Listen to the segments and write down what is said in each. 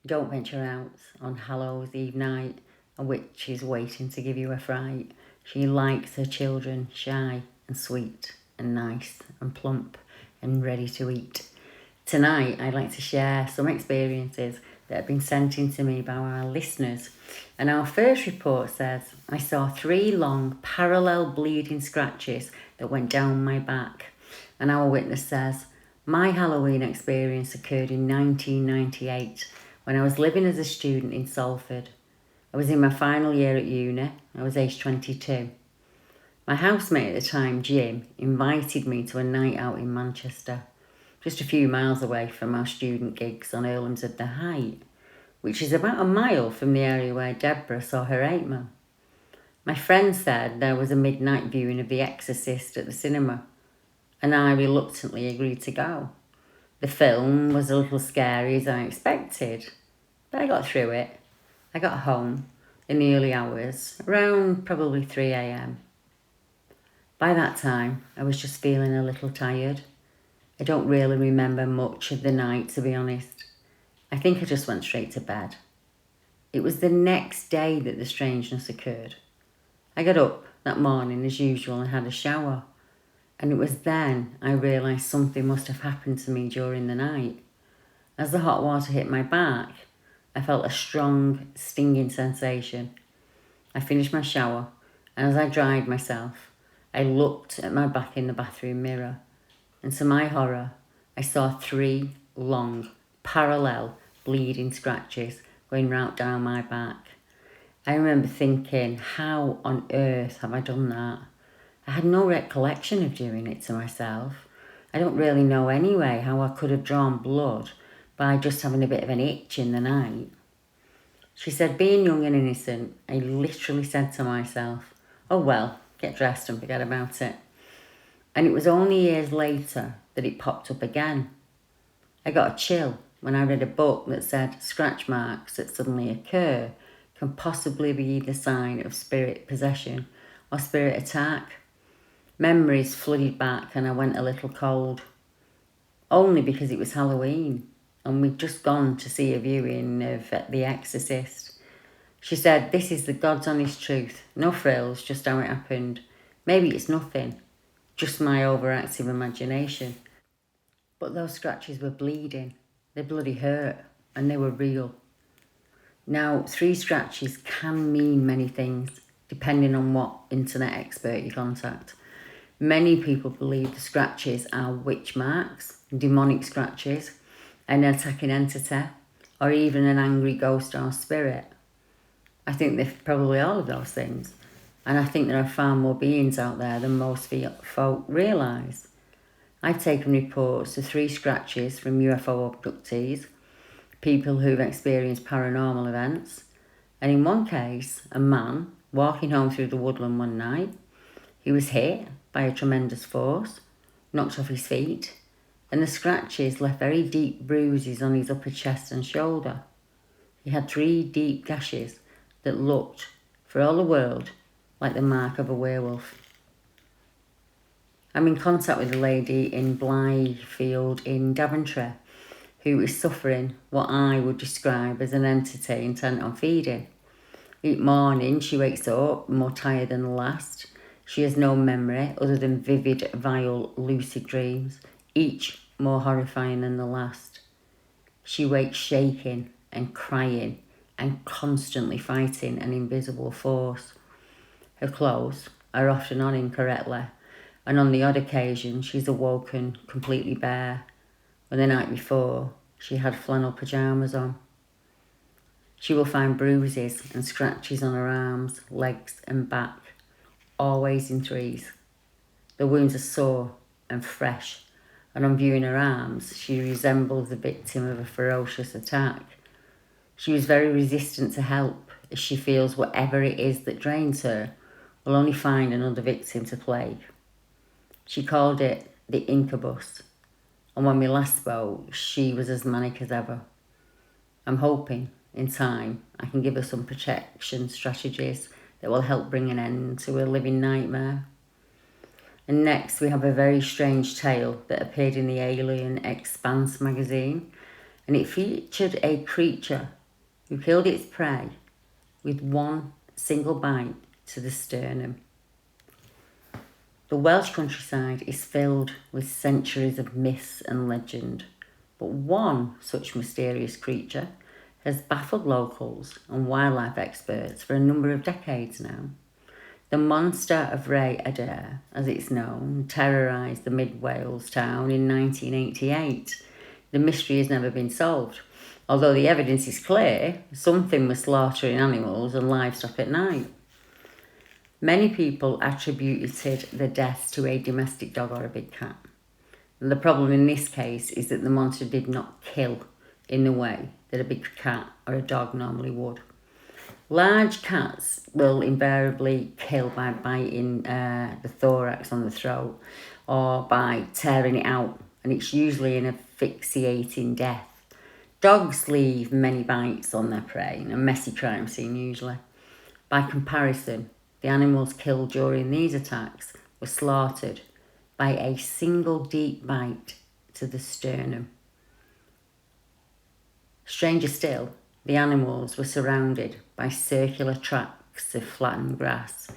Don't venture out on Hallows Eve Night. A witch is waiting to give you a fright. She likes her children shy and sweet and nice and plump and ready to eat. Tonight, I'd like to share some experiences that have been sent in to me by our listeners. And our first report says, I saw 3 long parallel bleeding scratches that went down my back. And our witness says, my Halloween experience occurred in 1998 when I was living as a student in Salford. I was in my final year at uni. I was aged 22. My housemate at the time, Jim, invited me to a night out in Manchester, just a few miles away from our student gigs on Earlham's of the Height, which is about a mile from the area where Deborah saw her 8mm. My friend said there was a midnight viewing of The Exorcist at the cinema, and I reluctantly agreed to go. The film was a little scary as I expected, but I got through it. I got home in the early hours, around probably 3 a.m. By that time, I was just feeling a little tired. I don't really remember much of the night, to be honest. I think I just went straight to bed. It was the next day that the strangeness occurred. I got up that morning as usual and had a shower. And it was then I realised something must have happened to me during the night. As the hot water hit my back, I felt a strong, stinging sensation. I finished my shower, and as I dried myself, I looked at my back in the bathroom mirror. And to my horror, I saw 3 long, parallel, bleeding scratches going right down my back. I remember thinking, how on earth have I done that? I had no recollection of doing it to myself. I don't really know anyway how I could have drawn blood by just having a bit of an itch in the night. She said, being young and innocent, I literally said to myself, oh well, get dressed and forget about it. And it was only years later that it popped up again. I got a chill when I read a book that said scratch marks that suddenly occur can possibly be the sign of spirit possession or spirit attack. Memories flooded back and I went a little cold. Only because it was Halloween and we'd just gone to see a viewing of The Exorcist. She said, this is the God's honest truth. No frills, just how it happened. Maybe it's nothing, just my overactive imagination. But those scratches were bleeding. They bloody hurt and they were real. Now, 3 scratches can mean many things, depending on what internet expert you contact. Many people believe the scratches are witch marks, demonic scratches, an attacking entity, or even an angry ghost or spirit. I think they're probably all of those things. And I think there are far more beings out there than most folk realise. I've taken reports of 3 scratches from UFO abductees, people who've experienced paranormal events, and in one case, a man walking home through the woodland one night, he was hit by a tremendous force, knocked off his feet, and the scratches left very deep bruises on his upper chest and shoulder. He had 3 deep gashes that looked, for all the world, like the mark of a werewolf. I'm in contact with a lady in Blythefield in Daventry who is suffering what I would describe as an entity intent on feeding. Each morning she wakes up more tired than the last. She has no memory other than vivid, vile, lucid dreams, each more horrifying than the last. She wakes shaking and crying and constantly fighting an invisible force. Her clothes are often on incorrectly, and on the odd occasion she's awoken completely bare, when the night before she had flannel pyjamas on. She will find bruises and scratches on her arms, legs and back, always in 3s. The wounds are sore and fresh, and on viewing her arms, she resembles the victim of a ferocious attack. She was very resistant to help, as she feels whatever it is that drains her will only find another victim to plague. She called it the incubus, and when we last spoke, she was as manic as ever. I'm hoping, in time, I can give her some protection strategies that will help bring an end to a living nightmare. And next we have a very strange tale that appeared in the Alien Expanse magazine, and it featured a creature who killed its prey with one single bite to the sternum. The Welsh countryside is filled with centuries of myths and legend, but one such mysterious creature has baffled locals and wildlife experts for a number of decades now. The monster of Ray Adair, as it's known, terrorised the mid-Wales town in 1988. The mystery has never been solved. Although the evidence is clear, something was slaughtering animals and livestock at night. Many people attributed the deaths to a domestic dog or a big cat. And the problem in this case is that the monster did not kill in the way that a big cat or a dog normally would. Large cats will invariably kill by biting the thorax on the throat or by tearing it out, and it's usually an asphyxiating death. Dogs leave many bites on their prey, a messy crime scene usually. By comparison, the animals killed during these attacks were slaughtered by a single deep bite to the sternum. Stranger still, the animals were surrounded by circular tracks of flattened grass,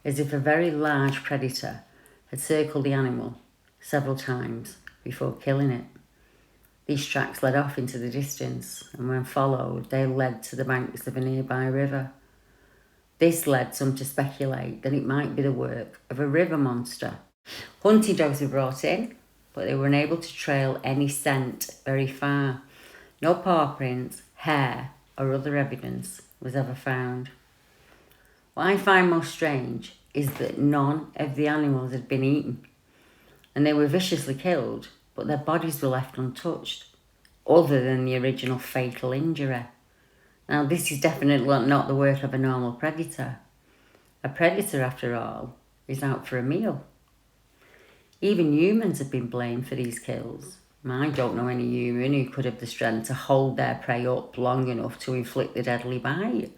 as if a very large predator had circled the animal several times before killing it. These tracks led off into the distance, and when followed, they led to the banks of a nearby river. This led some to speculate that it might be the work of a river monster. Hunting dogs were brought in, but they were unable to trail any scent very far. No paw prints, hair, or other evidence was ever found. What I find most strange is that none of the animals had been eaten, and they were viciously killed, but their bodies were left untouched, other than the original fatal injury. Now, this is definitely not the work of a normal predator. A predator, after all, is out for a meal. Even humans have been blamed for these kills. I don't know any human who could have the strength to hold their prey up long enough to inflict the deadly bite.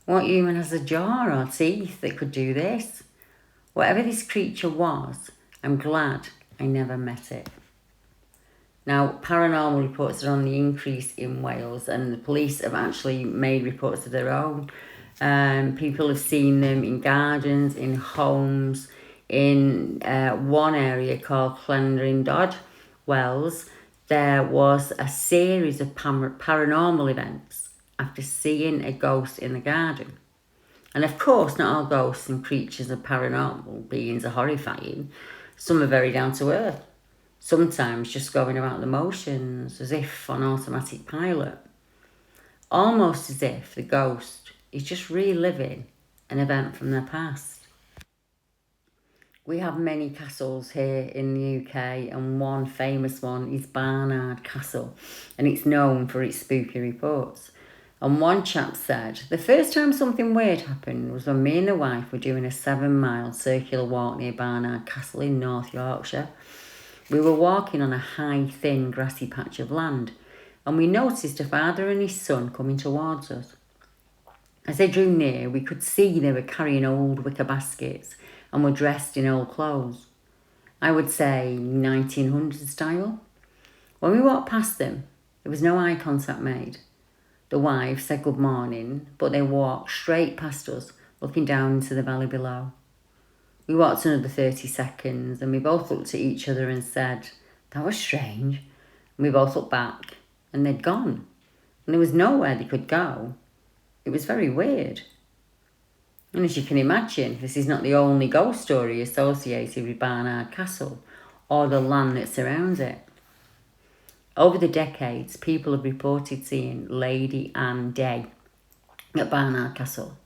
What human has a jaw or teeth that could do this? Whatever this creature was, I'm glad I never met it. Now, paranormal reports are on the increase in Wales, and the police have actually made reports of their own. People have seen them in gardens, in homes, in one area called Llandrindod, Wells. There was a series of paranormal events after seeing a ghost in the garden. And of course, not all ghosts and creatures and paranormal beings are horrifying. Some are very down to earth. Sometimes just going about the motions, as if on automatic pilot. Almost as if the ghost is just reliving an event from their past. We have many castles here in the UK, and one famous one is Barnard Castle, and it's known for its spooky reports. And one chap said, the first time something weird happened was when me and the wife were doing a 7-mile circular walk near Barnard Castle in North Yorkshire. We were walking on a high, thin, grassy patch of land, and we noticed a father and his son coming towards us. As they drew near, we could see they were carrying old wicker baskets and were dressed in old clothes. I would say 1900s style. When we walked past them, there was no eye contact made. The wife said good morning, but they walked straight past us, looking down into the valley below. We walked another 30 seconds, and we both looked at each other and said, that was strange. And we both looked back, and they'd gone. And there was nowhere they could go. It was very weird. And as you can imagine, this is not the only ghost story associated with Barnard Castle or the land that surrounds it. Over the decades, people have reported seeing Lady Anne Day at Barnard Castle.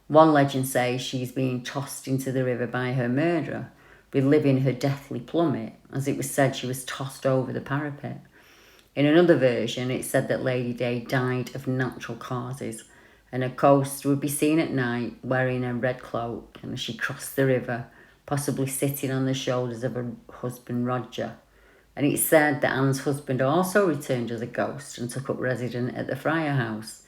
One legend says she's being tossed into the river by her murderer, reliving her deathly plummet, as it was said she was tossed over the parapet. In another version, it said that Lady Day died of natural causes, and a ghost would be seen at night wearing a red cloak, and as she crossed the river, possibly sitting on the shoulders of her husband Roger. And it's said that Anne's husband also returned as a ghost and took up residence at the Friar House.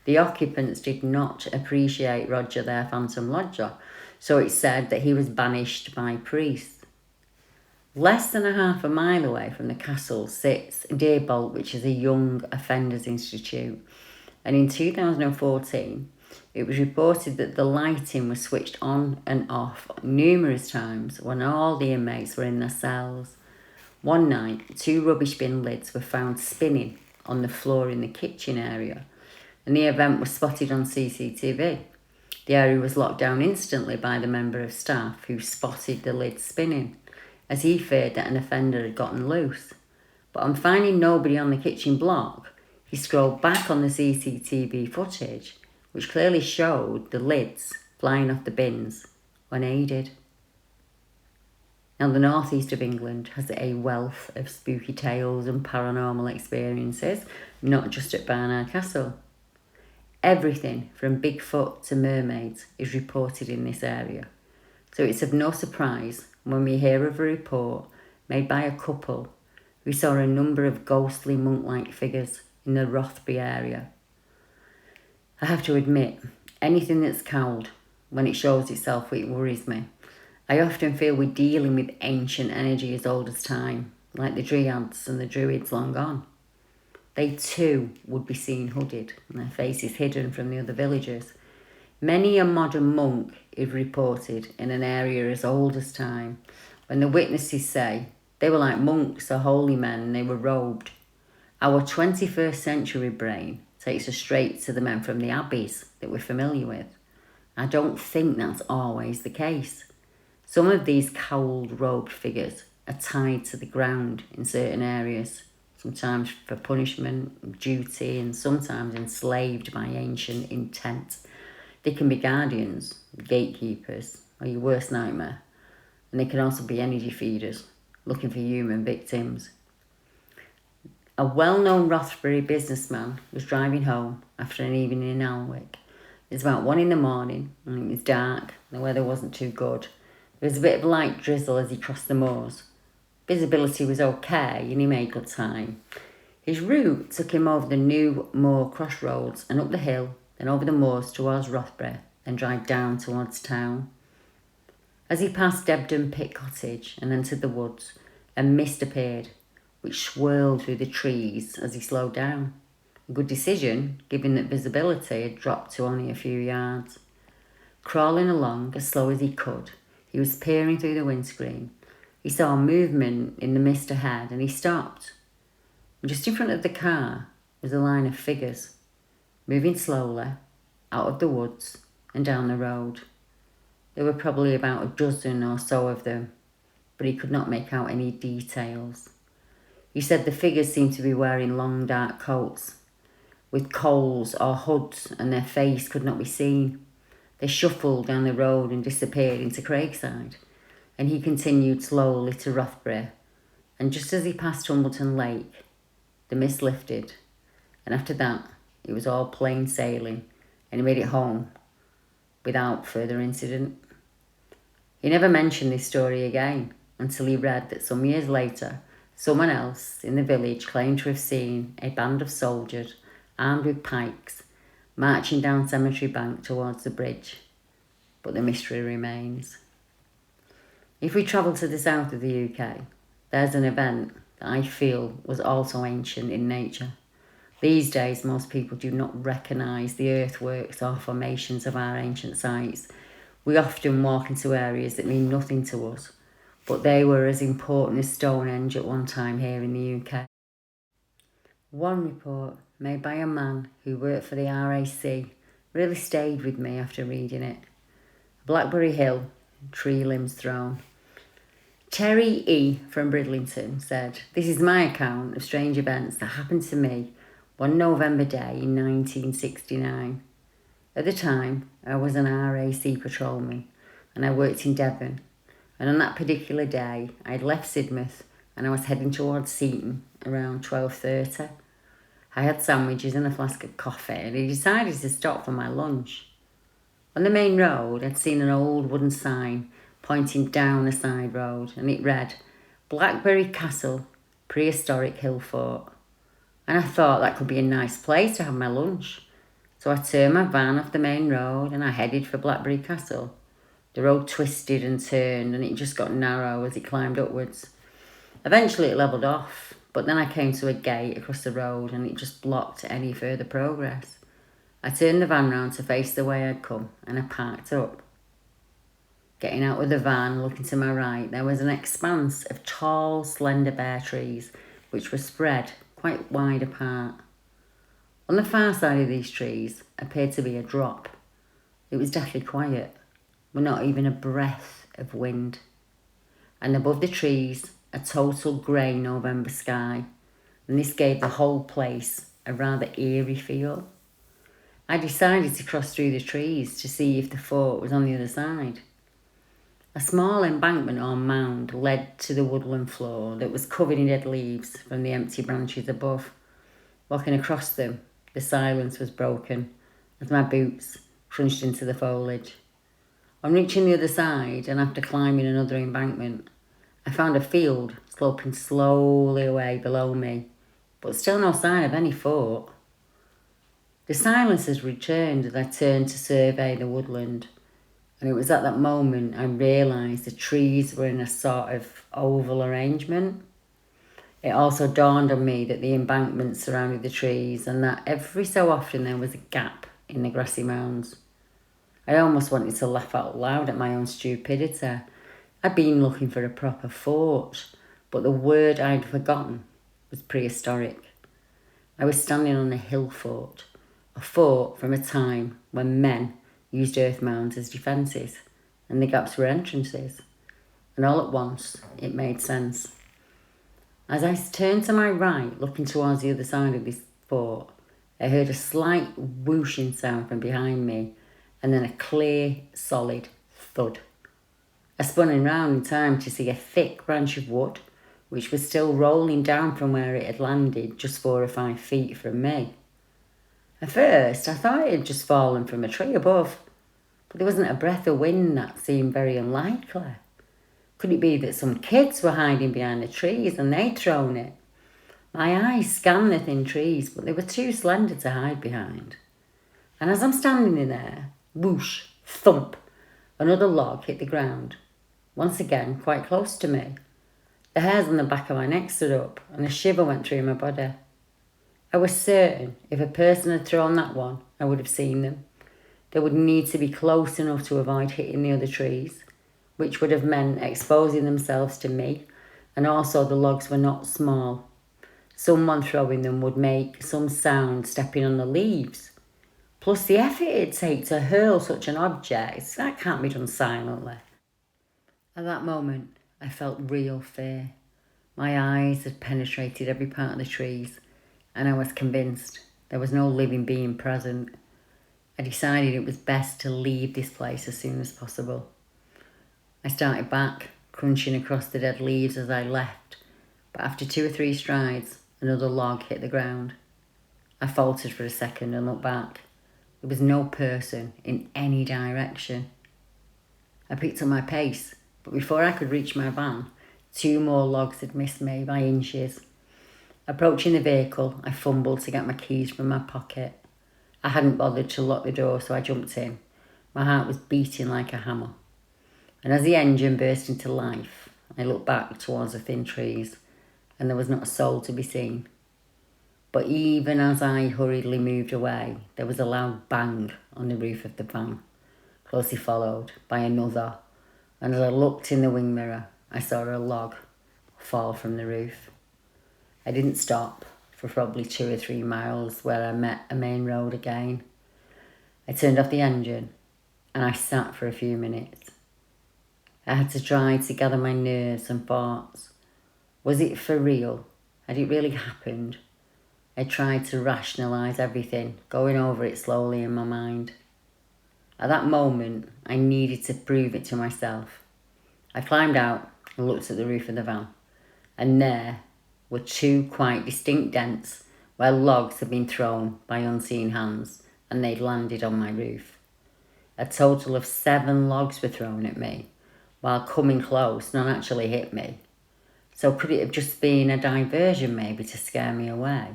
The occupants did not appreciate Roger, their phantom lodger, so it's said that he was banished by priests. Less than a half a mile away from the castle sits Deerbolt, which is a young offenders institute. And in 2014, it was reported that the lighting was switched on and off numerous times when all the inmates were in their cells. One night, 2 rubbish bin lids were found spinning on the floor in the kitchen area, and the event was spotted on CCTV. The area was locked down instantly by the member of staff who spotted the lids spinning, as he feared that an offender had gotten loose. But on finding nobody on the kitchen block, he scrolled back on the CCTV footage, which clearly showed the lids flying off the bins unaided. Now, the northeast of England has a wealth of spooky tales and paranormal experiences, not just at Barnard Castle. Everything from Bigfoot to mermaids is reported in this area. So it's of no surprise when we hear of a report made by a couple who saw a number of ghostly monk-like figures in the Rothbury area. I have to admit, anything that's cowled, when it shows itself, it worries me. I often feel we're dealing with ancient energy as old as time, like the Dryads and the Druids long gone. They too would be seen hooded and their faces hidden from the other villagers. Many a modern monk is reported in an area as old as time, when the witnesses say they were like monks or holy men and they were robed. Our 21st century brain takes us straight to the men from the abbeys that we're familiar with. I don't think that's always the case. Some of these cowled, robed figures are tied to the ground in certain areas, sometimes for punishment, duty, and sometimes enslaved by ancient intent. They can be guardians, gatekeepers, or your worst nightmare. And they can also be energy feeders, looking for human victims. A well-known Rothbury businessman was driving home after an evening in Alnwick. It was about 1 a.m, and it was dark. The weather wasn't too good. There was a bit of light drizzle as he crossed the moors. Visibility was okay, and he made good time. His route took him over the new moor crossroads and up the hill, then over the moors towards Rothbury, then drive down towards town. As he passed Debden Pit Cottage and entered the woods, a mist appeared, which swirled through the trees as he slowed down. A good decision, given that visibility had dropped to only a few yards. Crawling along as slow as he could, he was peering through the windscreen. He saw movement in the mist ahead and he stopped. Just in front of the car was a line of figures, moving slowly out of the woods and down the road. There were probably about a dozen or so of them, but he could not make out any details. He said the figures seemed to be wearing long dark coats with coals or hoods, and their face could not be seen. They shuffled down the road and disappeared into Craigside, and he continued slowly to Rothbury. And just as he passed Humbleton Lake, the mist lifted, and after that it was all plain sailing, and he made it home without further incident. He never mentioned this story again until he read that some years later, someone else in the village claimed to have seen a band of soldiers armed with pikes marching down Cemetery Bank towards the bridge. But the mystery remains. If we travel to the south of the UK, there's an event that I feel was also ancient in nature. These days, most people do not recognise the earthworks or formations of our ancient sites. We often walk into areas that mean nothing to us, but they were as important as Stonehenge at one time here in the UK. One report made by a man who worked for the RAC really stayed with me after reading it. Blackberry Hill, tree limbs thrown. Terry E. from Bridlington said, "This is my account of strange events that happened to me one November day in 1969. At the time, I was an RAC patrolman and I worked in Devon. And on that particular day, I had left Sidmouth and I was heading towards Seaton around 12:30. I had sandwiches and a flask of coffee and I decided to stop for my lunch. On the main road, I'd seen an old wooden sign pointing down a side road, and it read, Blackberry Castle, Prehistoric Hill Fort. And I thought that could be a nice place to have my lunch. So I turned my van off the main road and I headed for Blackberry Castle. The road twisted and turned and it just got narrow as it climbed upwards. Eventually it levelled off, but then I came to a gate across the road and it just blocked any further progress. I turned the van round to face the way I'd come and I parked up. Getting out of the van, looking to my right, there was an expanse of tall, slender bare trees which were spread quite wide apart. On the far side of these trees appeared to be a drop. It was deathly quiet, with not even a breath of wind. And above the trees, a total grey November sky, and this gave the whole place a rather eerie feel. I decided to cross through the trees to see if the fort was on the other side. A small embankment or mound led to the woodland floor that was covered in dead leaves from the empty branches above. Walking across them, the silence was broken as my boots crunched into the foliage. On reaching the other side and after climbing another embankment, I found a field sloping slowly away below me, but still no sign of any fort. The silence has returned as I turned to survey the woodland, and it was at that moment I realised the trees were in a sort of oval arrangement. It also dawned on me that the embankment surrounded the trees and that every so often there was a gap in the grassy mounds. I almost wanted to laugh out loud at my own stupidity. I'd been looking for a proper fort, but the word I'd forgotten was prehistoric. I was standing on a hill fort, a fort from a time when men used earth mounds as defences, and the gaps were entrances. And all at once, it made sense. As I turned to my right, looking towards the other side of this fort, I heard a slight whooshing sound from behind me, and then a clear, solid thud. I spun round in time to see a thick branch of wood, which was still rolling down from where it had landed just 4 or 5 feet from me. At first, I thought it had just fallen from a tree above, but there wasn't a breath of wind. That seemed very unlikely. Could it be that some kids were hiding behind the trees and they'd thrown it? My eyes scanned the thin trees, but they were too slender to hide behind. And as I'm standing in there, whoosh, thump, another log hit the ground, once again quite close to me. The hairs on the back of my neck stood up and a shiver went through my body. I was certain if a person had thrown that one, I would have seen them. They would need to be close enough to avoid hitting the other trees, which would have meant exposing themselves to me, and also the logs were not small. Someone throwing them would make some sound stepping on the leaves. Plus the effort it'd take to hurl such an object, that can't be done silently. At that moment, I felt real fear. My eyes had penetrated every part of the trees, and I was convinced there was no living being present. I decided it was best to leave this place as soon as possible. I started back, crunching across the dead leaves as I left, but after 2 or 3 strides, another log hit the ground. I faltered for a second and looked back. There was no person in any direction. I picked up my pace, but before I could reach my van, 2 more logs had missed me by inches. Approaching the vehicle, I fumbled to get my keys from my pocket. I hadn't bothered to lock the door, so I jumped in. My heart was beating like a hammer. And as the engine burst into life, I looked back towards the thin trees, and there was not a soul to be seen. But even as I hurriedly moved away, there was a loud bang on the roof of the van, closely followed by another. And as I looked in the wing mirror, I saw a log fall from the roof. I didn't stop for probably 2 or 3 miles where I met a main road again. I turned off the engine and I sat for a few minutes. I had to try to gather my nerves and thoughts. Was it for real? Had it really happened? I tried to rationalise everything, going over it slowly in my mind. At that moment, I needed to prove it to myself. I climbed out and looked at the roof of the van, and there were 2 quite distinct dents where logs had been thrown by unseen hands and they'd landed on my roof. A total of 7 logs were thrown at me, while coming close, none actually hit me. So could it have just been a diversion maybe to scare me away?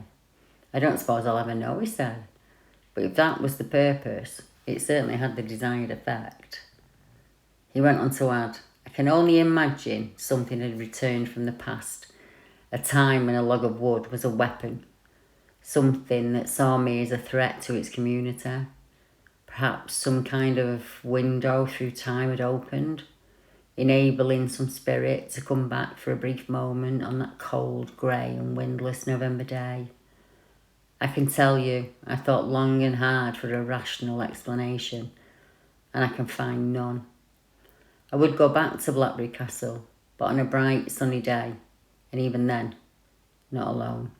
I don't suppose I'll ever know, he said. But if that was the purpose, it certainly had the desired effect. He went on to add, I can only imagine something had returned from the past, a time when a log of wood was a weapon. something that saw me as a threat to its community. Perhaps some kind of window through time had opened, enabling some spirit to come back for a brief moment on that cold, grey and windless November day. I can tell you, I thought long and hard for a rational explanation, and I can find none. I would go back to Blackberry Castle, but on a bright, sunny day, and even then, not alone.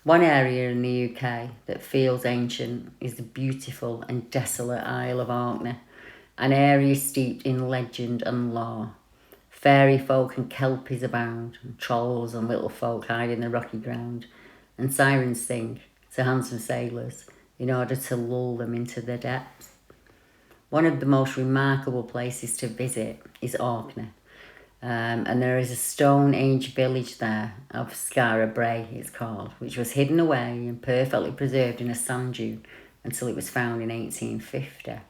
One area in the UK that feels ancient is the beautiful and desolate Isle of Orkney, an area steeped in legend and lore. Fairy folk and kelpies abound, and trolls and little folk hide in the rocky ground, and sirens sing to handsome sailors in order to lull them into their depths. One of the most remarkable places to visit is Orkney, and there is a Stone Age village there of Skara Brae, it's called, which was hidden away and perfectly preserved in a sand dune until it was found in 1850.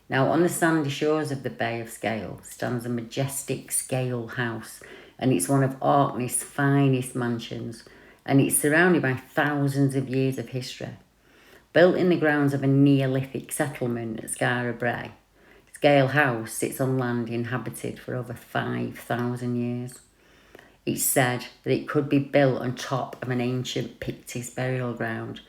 Now, on the sandy shores of the Bay of Scale stands a majestic scale house, and it's one of Orkney's finest mansions, and it's surrounded by thousands of years of history. Built in the grounds of a Neolithic settlement at Skara Brae, Scale House sits on land inhabited for over 5,000 years. It's said that it could be built on top of an ancient Pictish burial ground,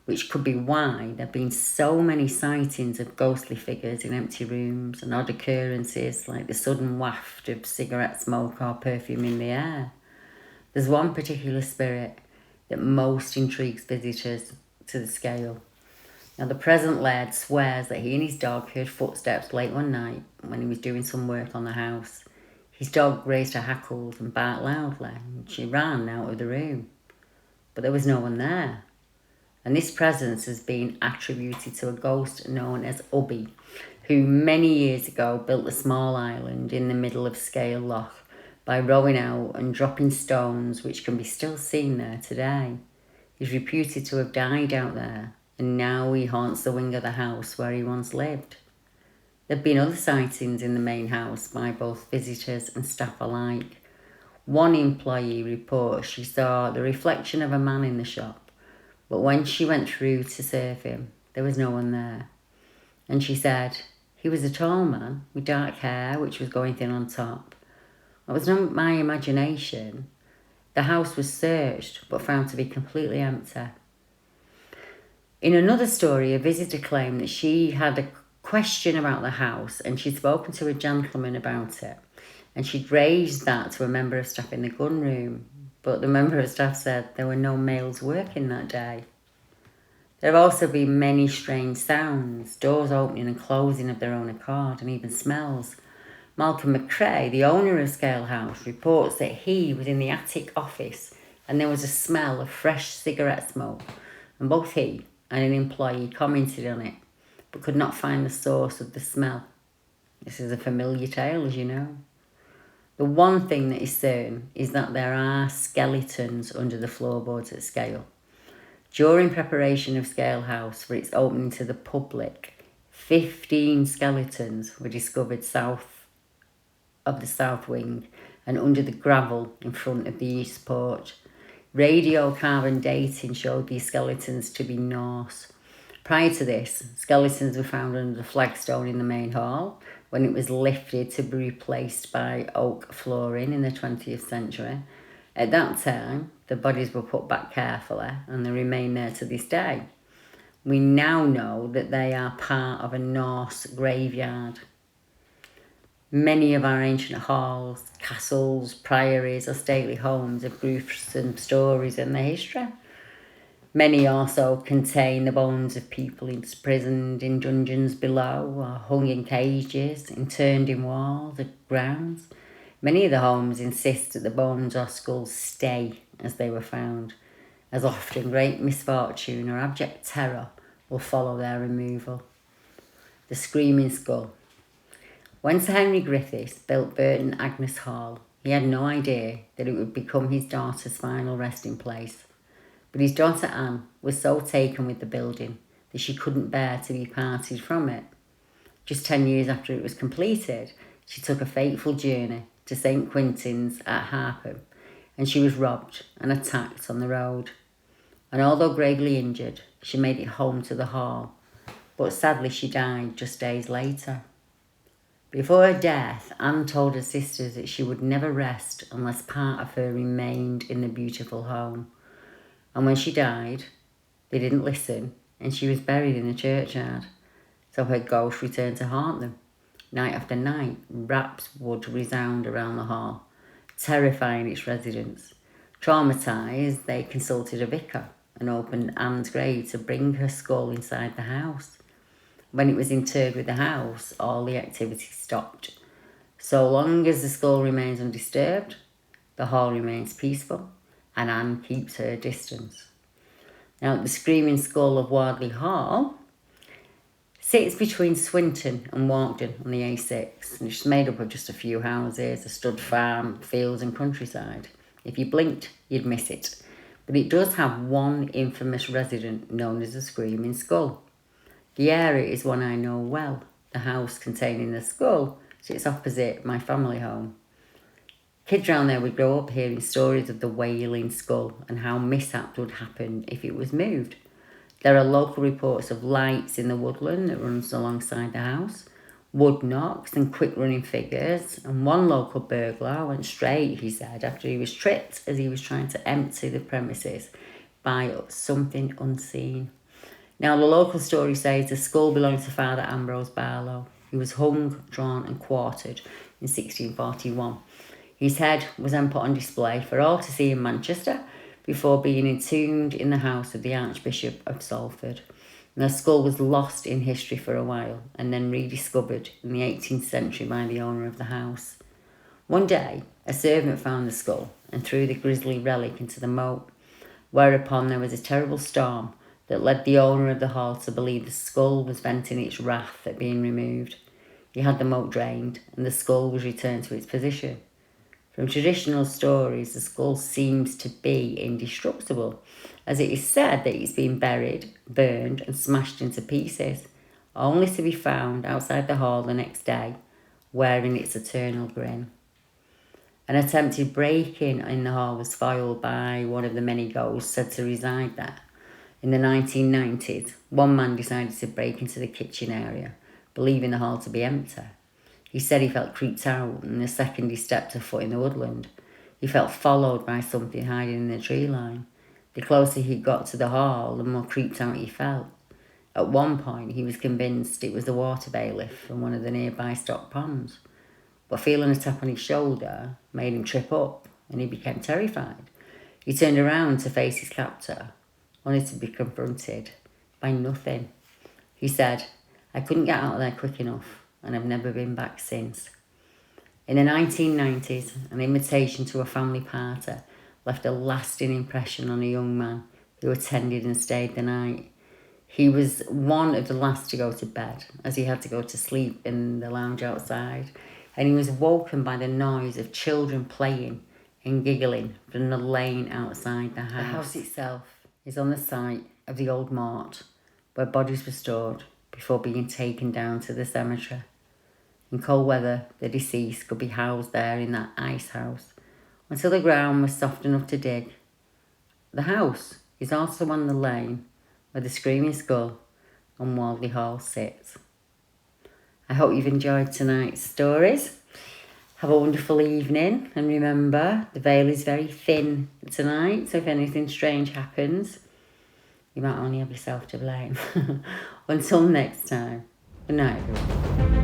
which could be why there have been so many sightings of ghostly figures in empty rooms and odd occurrences like the sudden waft of cigarette smoke or perfume in the air. There's one particular spirit that most intrigues visitors to the Scale. Now, the present laird swears that he and his dog heard footsteps late one night when he was doing some work on the house. His dog raised her hackles and barked loudly, and she ran out of the room. But there was no one there. And this presence has been attributed to a ghost known as Ubby, who many years ago built a small island in the middle of Scale Loch by rowing out and dropping stones which can be still seen there today. He's reputed to have died out there, and now he haunts the wing of the house where he once lived. There have been other sightings in the main house by both visitors and staff alike. One employee reports she saw the reflection of a man in the shop, but when she went through to serve him, there was no one there. And she said he was a tall man with dark hair which was going thin on top. It was not my imagination. The house was searched but found to be completely empty. In another story, a visitor claimed that she had a question about the house and she'd spoken to a gentleman about it, and she'd raised that to a member of staff in the gun room, but the member of staff said there were no males working that day. There have also been many strange sounds, doors opening and closing of their own accord, and even smells. Malcolm McCrae, the owner of Scale House, reports that he was in the attic office and there was a smell of fresh cigarette smoke, and both he and an employee commented on it, but could not find the source of the smell. This is a familiar tale, as you know. The one thing that is certain is that there are skeletons under the floorboards at Scale. During preparation of Scale House for its opening to the public, 15 skeletons were discovered south of the south wing and under the gravel in front of the east porch. Radiocarbon dating showed these skeletons to be Norse. Prior to this, skeletons were found under the flagstone in the main hall when it was lifted to be replaced by oak flooring in the 20th century. At that time, the bodies were put back carefully and they remain there to this day. We now know that they are part of a Norse graveyard. Many of our ancient halls, castles, priories or stately homes have gruesome stories in their history. Many also contain the bones of people imprisoned in dungeons below or hung in cages, interned in walls or grounds. Many of the homes insist that the bones or skulls stay as they were found, as often great misfortune or abject terror will follow their removal. The Screaming Skull. When Sir Henry Griffiths built Burton Agnes Hall, he had no idea that it would become his daughter's final resting place. But his daughter Anne was so taken with the building that she couldn't bear to be parted from it. Just 10 years after it was completed, she took a fateful journey to St. Quintin's at Harpham, and she was robbed and attacked on the road. And although gravely injured, she made it home to the hall, but sadly she died just days later. Before her death, Anne told her sisters that she would never rest unless part of her remained in the beautiful home. And when she died, they didn't listen, and she was buried in the churchyard. So her ghost returned to haunt them. Night after night, raps would resound around the hall, terrifying its residents. Traumatised, they consulted a vicar and opened Anne's grave to bring her skull inside the house. When it was interred with the house, all the activity stopped. So long as the skull remains undisturbed, the hall remains peaceful, and Anne keeps her distance. Now, the Screaming Skull of Wardley Hall sits between Swinton and Walkden on the A6, and it's made up of just a few houses, a stud farm, fields and countryside. If you blinked, you'd miss it. But it does have one infamous resident known as the Screaming Skull. The area is one I know well. The house containing the skull sits opposite my family home. Kids around there would grow up hearing stories of the wailing skull and how mishaps would happen if it was moved. There are local reports of lights in the woodland that runs alongside the house, wood knocks and quick-running figures, and one local burglar went straight, he said, after he was tripped as he was trying to empty the premises by something unseen. Now, the local story says the skull belonged to Father Ambrose Barlow. He was hung, drawn and quartered in 1641. His head was then put on display for all to see in Manchester before being entombed in the house of the Archbishop of Salford. And the skull was lost in history for a while and then rediscovered in the 18th century by the owner of the house. One day, a servant found the skull and threw the grisly relic into the moat, whereupon there was a terrible storm that led the owner of the hall to believe the skull was venting its wrath at being removed. He had the moat drained and the skull was returned to its position. From traditional stories, the skull seems to be indestructible, as it is said that it's been buried, burned and smashed into pieces, only to be found outside the hall the next day, wearing its eternal grin. An attempted break-in in the hall was foiled by one of the many ghosts said to reside there. In the 1990s, one man decided to break into the kitchen area, believing the hall to be empty. He said he felt creeped out, and the second he stepped a foot in the woodland, he felt followed by something hiding in the tree line. The closer he got to the hall, the more creeped out he felt. At one point, he was convinced it was the water bailiff from one of the nearby stock ponds. But feeling a tap on his shoulder made him trip up, and he became terrified. He turned around to face his captor, only to be confronted by nothing. He said, "I couldn't get out of there quick enough, and I've never been back since." In the 1990s, an invitation to a family party left a lasting impression on a young man who attended and stayed the night. He was one of the last to go to bed, as he had to go to sleep in the lounge outside, and he was woken by the noise of children playing and giggling from the lane outside the house. The house itself is on the site of the old mart, where bodies were stored before being taken down to the cemetery. In cold weather, the deceased could be housed there in that ice house until the ground was soft enough to dig. The house is also on the lane where the Screaming Skull and Wardley Hall sits. I hope you've enjoyed tonight's stories. Have a wonderful evening, and remember, the veil is very thin tonight, so if anything strange happens, you might only have yourself to blame. Until next time, good night everyone.